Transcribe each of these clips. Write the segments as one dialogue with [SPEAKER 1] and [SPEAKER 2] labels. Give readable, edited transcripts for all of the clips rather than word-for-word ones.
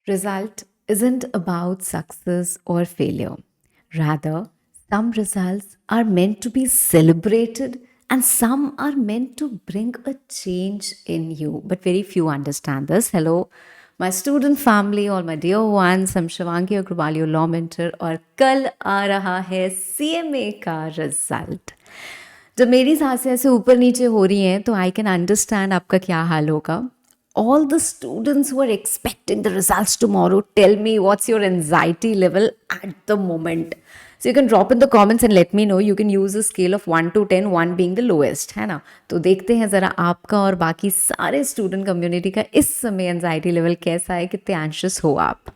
[SPEAKER 1] Result isn't about success or failure. Rather, some results are meant to be celebrated and some are meant to bring a change in you. But very few understand this. Hello, my student family, all my dear ones. I'm Shivangi Agrawal, your law mentor. और कल आ रहा है CMA का result. जब मेरी सांसें ऐसे ऊपर नीचे हो रही हैं तो आई कैन अंडरस्टैंड आपका क्या हाल होगा. All the students who are expecting the results tomorrow, tell me what's your anxiety level at the moment. So you can drop in the comments and let me know. You can use a scale of 1 to 10, 1 being the lowest, है ना. तो देखते हैं ज़रा आपका और बाकी सारे स्टूडेंट कम्युनिटी का इस समय एंजाइटी लेवल कैसा है, कितने एंशियस हो आप.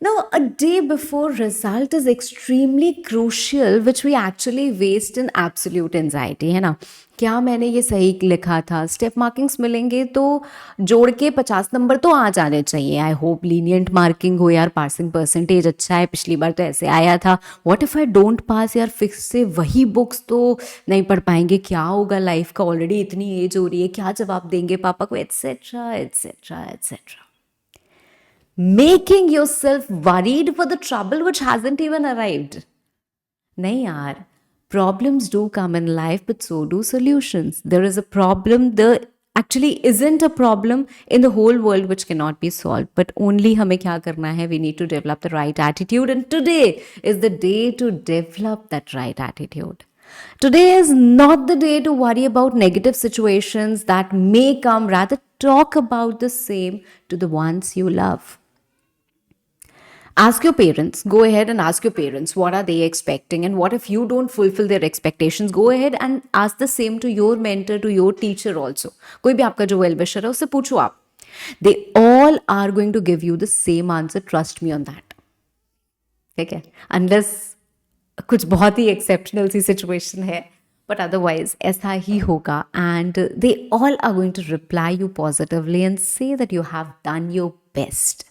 [SPEAKER 1] Now, a day before result is extremely crucial, which we actually waste in absolute anxiety, है ना. क्या मैंने ये सही लिखा था, स्टेप मार्किंग्स मिलेंगे तो जोड़ के 50 नंबर तो आ जाने चाहिए. आई होप लीनियंट मार्किंग हो यार, पासिंग परसेंटेज अच्छा है, पिछली बार तो ऐसे आया था. व्हाट इफ आई डोंट पास यार, फिक्स से वही बुक्स तो नहीं पढ़ पाएंगे, क्या होगा लाइफ का, ऑलरेडी इतनी एज हो रही है, क्या जवाब देंगे पापा को, etcetera etcetera etcetera. Making yourself worried for the trouble which hasn't even arrived. नहीं यार, problems do come in life, but so do solutions. There is a problem, there actually isn't a problem in the whole world which cannot be solved, but only हमें क्या करना है, we need to develop the right attitude, and today is the day to develop that right attitude. Today is not the day to worry about negative situations that may come, rather talk about the same to the ones you love. Ask your parents, go ahead and ask your parents what are they expecting, and what if you don't fulfill their expectations. Go ahead and ask the same to your mentor, to your teacher also. कोई भी आपका जो well wisher है उससे पूछो आप. They all are going to give you the same answer, trust me on that. ठीक है, unless कुछ बहुत ही exceptional सी situation है, but otherwise ऐसा ही होगा, and they all are going to reply you positively and say that you have done your best.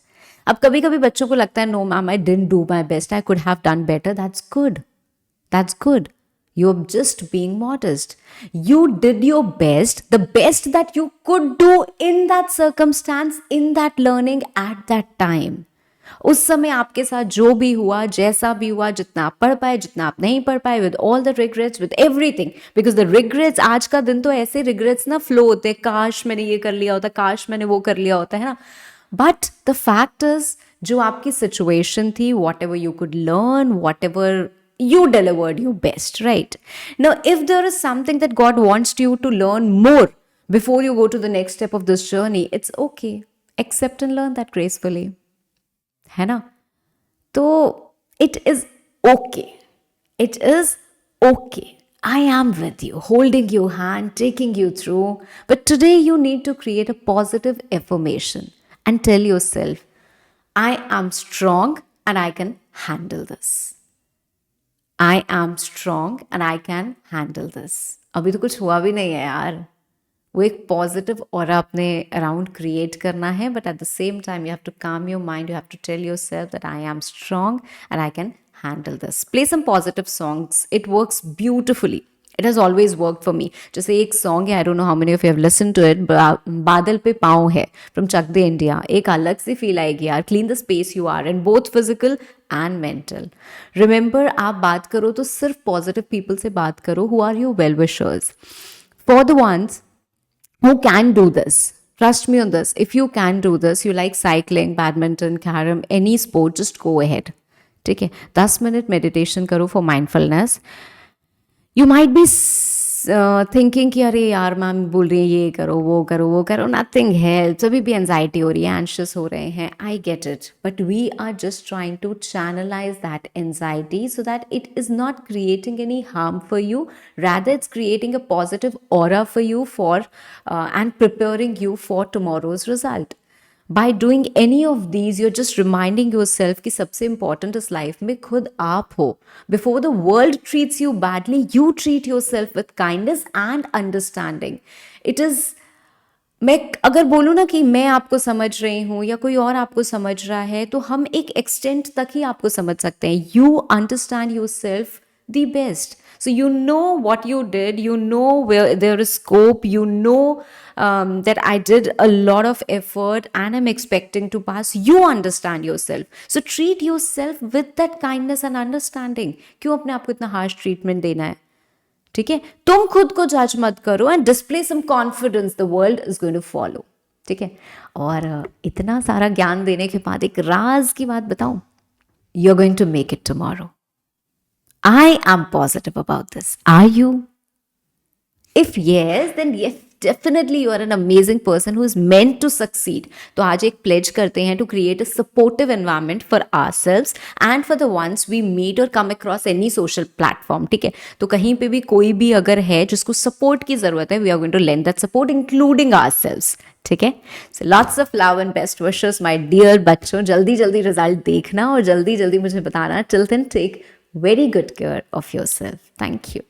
[SPEAKER 1] अब कभी कभी बच्चों को लगता है no ma'am I didn't do my best, I could have done better. That's good, that's good. You are just being modest. You did your best, the best that you could do in that circumstance, in that learning at that time. उस समय आपके साथ जो भी हुआ, जैसा भी हुआ, जितना आप पढ़ पाए, जितना आप नहीं पढ़ पाए, with all the regrets, with everything. Because the regrets, आज का दिन तो ऐसे रिग्रेट्स ना फ्लो होते हैं, काश मैंने ये कर लिया होता, काश मैंने वो कर लिया होता, है ना. But the fact is, जो आपकी situation थी, whatever you could learn, whatever you delivered your best, right? Now, if there is something that God wants you to learn more before you go to the next step of this journey, it's okay. Accept and learn that gracefully. है ना? तो it is okay. It is okay. I am with you, holding your hand, taking you through. But today you need to create a positive affirmation and tell yourself, I am strong and I can handle this. I am strong and I can handle this. अभी तो कुछ हुआ भी नहीं है यार. वो एक पॉजिटिव ऑरा अपने अराउंड क्रिएट करना है, but at the same time you have to calm your mind, you have to tell yourself that I am strong and I can handle this. Play some positive songs. It works beautifully. It has always worked for me. जैसे एक song है, I don't know how many of you have listened to it, बादल पे पाँव है from Chak De India. एक अलग सी feel आएगी यार. Clean the space you are in, both physical and mental. Remember, आप बात करो तो सिर्फ positive people से बात करो who are your well wishers. For the ones who can do this, trust me on this. If you can do this, you like cycling, badminton, carom, any sport, just go ahead. ठीक है, 10 minute meditation करो for mindfulness. You might be thinking कि अरे यार ma'am बोल रही है ये करो वो करो वो करो, नथिंग हेल्प्स. अभी भी एंजाइटी हो रही है, एंशियस हो रहे हैं, I get it, but we are just trying to channelise that anxiety so that it is not creating any harm for you, rather it's creating a positive aura for you for and preparing you for tomorrow's result. By doing any of these, you're just reminding yourself कि सबसे important इस life में खुद आप हो. Before the world treats you badly, you treat yourself with kindness and understanding. It is, मैं अगर बोलूँ ना कि मैं आपको समझ रही हूँ या कोई और आपको समझ रहा है, तो हम एक एक्सटेंट तक ही आपको समझ सकते हैं. You understand yourself the best. So you know what you did, you know where there is scope, you know that I did a lot of effort and I'm expecting to pass. You understand yourself. So treat yourself with that kindness and understanding. क्यों अपने आप को इतना harsh treatment देना है? ठीक है, तुम खुद को जज मत करो and display some confidence, the world is going to follow. ठीक है, और इतना सारा ज्ञान देने के बाद एक राज की बात बताऊं, you are going to make it tomorrow. I am positive about this. Are you? If yes, then yes, definitely you are an amazing person who is meant to succeed. तो आज एक pledge करते हैं to create a supportive environment for ourselves and for the ones we meet or come across any social platform. ठीक है, तो कहीं पे भी कोई भी अगर है जिसको support की ज़रूरत है, we are going to lend that support including ourselves. ठीक है, so lots of love and best wishes my dear बच्चों. जल्दी जल्दी रिजल्ट देखना और जल्दी जल्दी मुझे बताना. Till then, take very good care of yourself. Thank you.